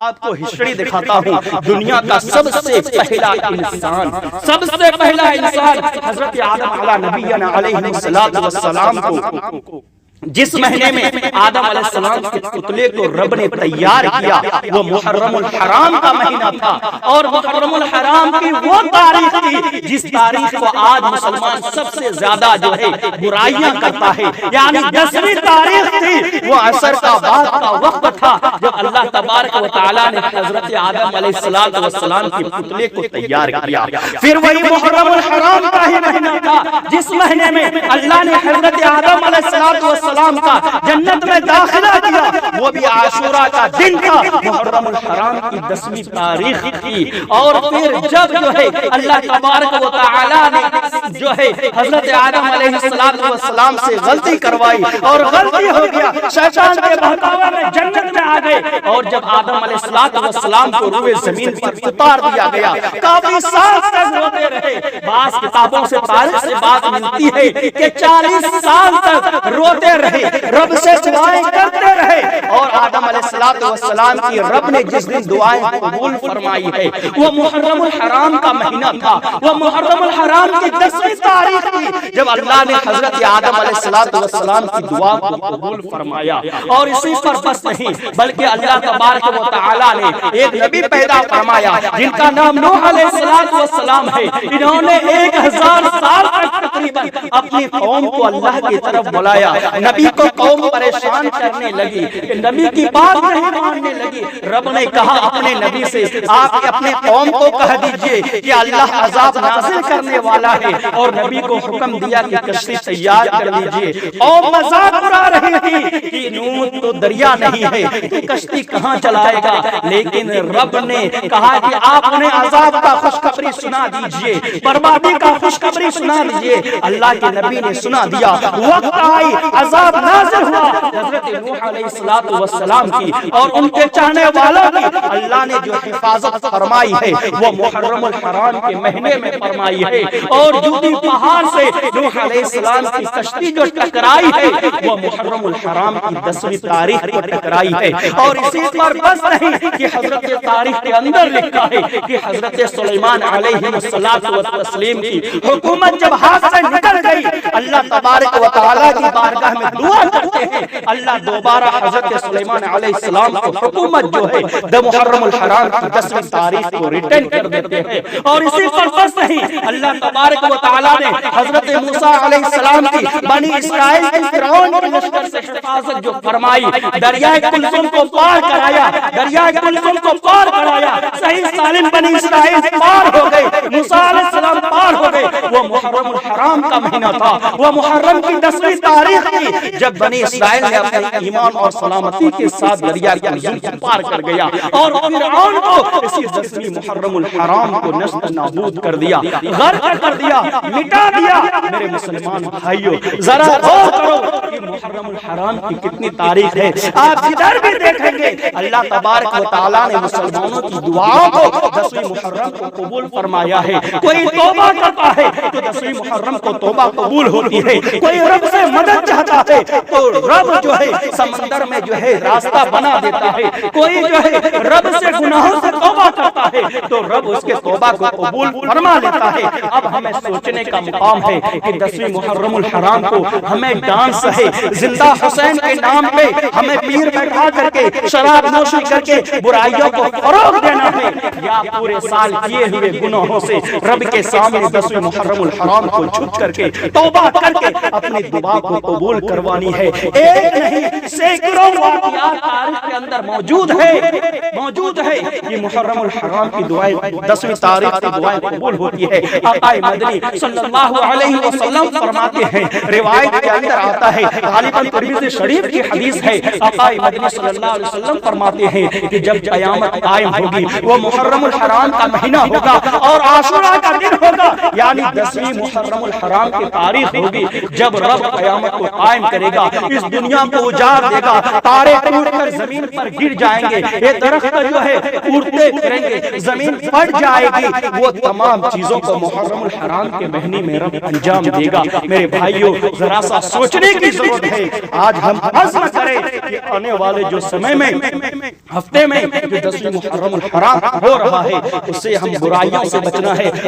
آپ کو ہسٹری دکھاتا ہوں. دنیا کا سب سے پہلا انسان حضرت آدم علیہ نبینا علیہ السلام کو جس مہینے میں آدم علیہ السلام کے پتلے کو رب نے تیار کیا وہ محرم الحرام کا مہینہ تھا. اور محرم الحرام کی وہ تاریخ تھی جس تاریخ کو آج مسلمان سب سے زیادہ جو ہے برائیاں کرتا ہے. یعنی 10ویں تاریخ تھی وہ عصر کا بعد کا وقت تھا جب اللہ تبارک و تعالی نے حضرت آدم علیہ السلام کے پتلے کو تیار کیا. پھر وہی محرم الحرام کا ہی مہینہ تھا جس مہینے میں اللہ نے حضرت آدم علیہ السلام کا جنت میں داخلہ کیا. وہ بھی عاشورہ کا دن تھا. محرم الحرام کی 10ویں تاریخ تھی. اور پھر جب جو ہے اللہ تبارک و تعالی نے جو ہے حضرت آدم علیہ السلام سے غلطی کروائی اور غلطی ہو گیا, شیطان کے بہکاوے میں جنت میں آ گئے. اور جب آدم علیہ السلام کو روئے زمین پر اتار دیا گیا کافی سال تک روتے رہے. بعض کتابوں سے تاریخ سے بات ملتی ہے کہ 40 سال تک روتے رہے, رب سے دعائیں کرتے رہے. اور آدم علیہ السلام کی رب نے جس دن دعائیں قبول فرمائی ہے وہ محرم الحرام کا مہینہ تھا. وہ محرم الحرام کی 10ویں تاریخ تھی جب اللہ نے حضرت آدم علیہ السلام کی دعا کو قبول فرمایا. اور اسی پر بس نہیں بلکہ اللہ تبارک و تعالی نے ایک نبی پیدا فرمایا جن کا نام نوح علیہ السلام ہے. انہوں نے 1000 سال تک تقریباً اپنی قوم کو اللہ کی طرف بلایا. نبی کو قوم پریشان کرنے لگی, نبی کی بات نہیں ماننے لگی. رب نے کہا اپنے نبی سے آپ اپنے قوم کو کہہ دیجئے کہ اللہ عذاب نازل کرنے والا ہے. اور نبی کو حکم دیا کہ کشتی تیار کر لیجئے. اور مذاق اڑا رہی تھی کہ نوح تو دریا نہیں ہے تو کشتی کہاں چلائے گا. لیکن رب نے کہا کہ آپ انہیں عذاب کا خوشخبری سنا دیجئے, بربادی کا خوشخبری سنا دیجئے. اللہ کے نبی نے سنا دیا. وقت آئی عذاب نازل ہوا حضرت نوح علیہ السلام کی اور ان کے چاہنے والوں کی. اللہ نے جو حفاظت فرمائی ہے وہ محرم الحرام کے مہینے میں فرمائی ہے. اور جودی پہاڑ سے نوح علیہ السلام کی کشتی جو ٹکرائی ہے وہ محرم الحرام کی 10ویں تاریخ کو ٹکرائی ہے. اور اسی پر بس نہیں کہ حضرت تاریخ کے اندر لکھا ہے کہ حضرت سلیمان علیہ السلام کی حکومت جب ہاتھ سے نکل گئی اللہ تبارک و تعالی کی بارگاہ میں دعا کرتے ہیں اللہ دوبارہ حضرت سلیمان علیہ السلام کو حکومت جو ہے محرم الحرام کی 10ویں تاریخ کو ریٹرن کر دیتے ہیں. اور اسی پر بس نہیں اللہ تبارک و تعالی نے حضرت موسیٰ علیہ السلام کی بنی اسرائیل کی فرعون کے لشکر سے حفاظت جو فرمائی, دریائے کلثوم کو پار کرایا, دریائے کلثوم کو پار کرایا. صحیح سالم بنی اسرائیل پار ہو گئے, موسیٰ علیہ السلام پار ہو گئے. وہ محرم الحرام کا مہینہ تھا. وہ محرم کی 10ویں تاریخ تھی جب بنی اسرائیل نے اپنے ایمان اور سلامتی کے ساتھ دریا کلثوم کو پار کر گیا. اور فرعون کو اسی 10ویں محرم الحرام کو نست نابود کر دیا, غرق کر دیا, مٹا دیا. میرے مسلمان بھائیوں ذرا غور کرو کہ محرم الحرام کی کتنی تاریخ ہے. آپ جدھر بھی دیکھیں گے اللہ تبارک و تعالی نے مسلمانوں کی دعاؤں کو 10ویں محرم کو قبول فرمایا ہے. کوئی توبہ کرتا ہے تو 10ویں محرم کو توبہ قبول ہوتی ہے. کوئی رب سے مدد چاہتا ہے تو رب جو ہے سمندر میں جو ہے راستہ بنا دیتا ہے. کوئی جو ہے رب سے گناہوں سے توبہ کرتا ہے تو رب اس کے توبہ کو قبول فرما لیتا ہے. اب ہمیں سوچنے کا مقام ہے کہ 10ویں محرم الحرام کو ہمیں ڈانس ہے زندہ حسین کے نام پہ ہمیں پیر بیٹھا کر کے شراب نوشی کر کے برائیوں کو فروغ دینا ہے, یا پورے سال کیے ہوئے گناہوں سے رب کے سامنے 10ویں محرم الحرام کو جھک کر کے توبہ کر کے اپنی دعا کو قبول کروانی ہے. ایک نہیں سینکڑوں واقعات تاریخ کے اندر موجود ہے. یہ محرم الحرام کی دعائیں 10ویں تاریخ کی دعائیں قبول ہوتی ہے. آقا مدنی صلی اللہ علیہ وسلم فرماتے ہیں, روایت کے اندر آتا ہے, غالباً ترمذی شریف کی حدیث ہے, آقا مدنی صلی اللہ علیہ وسلم فرماتے ہیں کہ جب قیامت قائم ہوگی وہ محرم الحرام کا مہینہ ہوگا اور عاشورہ کا دن ہوگا, یعنی 10ویں محرم الحرام کی تاریخ ہوگی جب رب قیامت کو قائم کرے گا. اس دنیا کو اجاڑ دے گا, تارے ٹوٹ کر زمین پر گر جائیں گے, یہ درخت جو ہے اڑتے پھریں گے, زمین پھٹ جائے گی، وہ تمام چیزوں کو محرم الحرام کے مہینے میں رب انجام دے گا۔ میرے بھائیوں ذرا سا سوچنے کی ضرورت ہے۔ آج ہم عزم کریں کہ آنے والے جو سمے میں ہفتے میں جو 10 محرم الحرام ہو رہا ہے اس سے ہم برائیوں سے بچنا ہے۔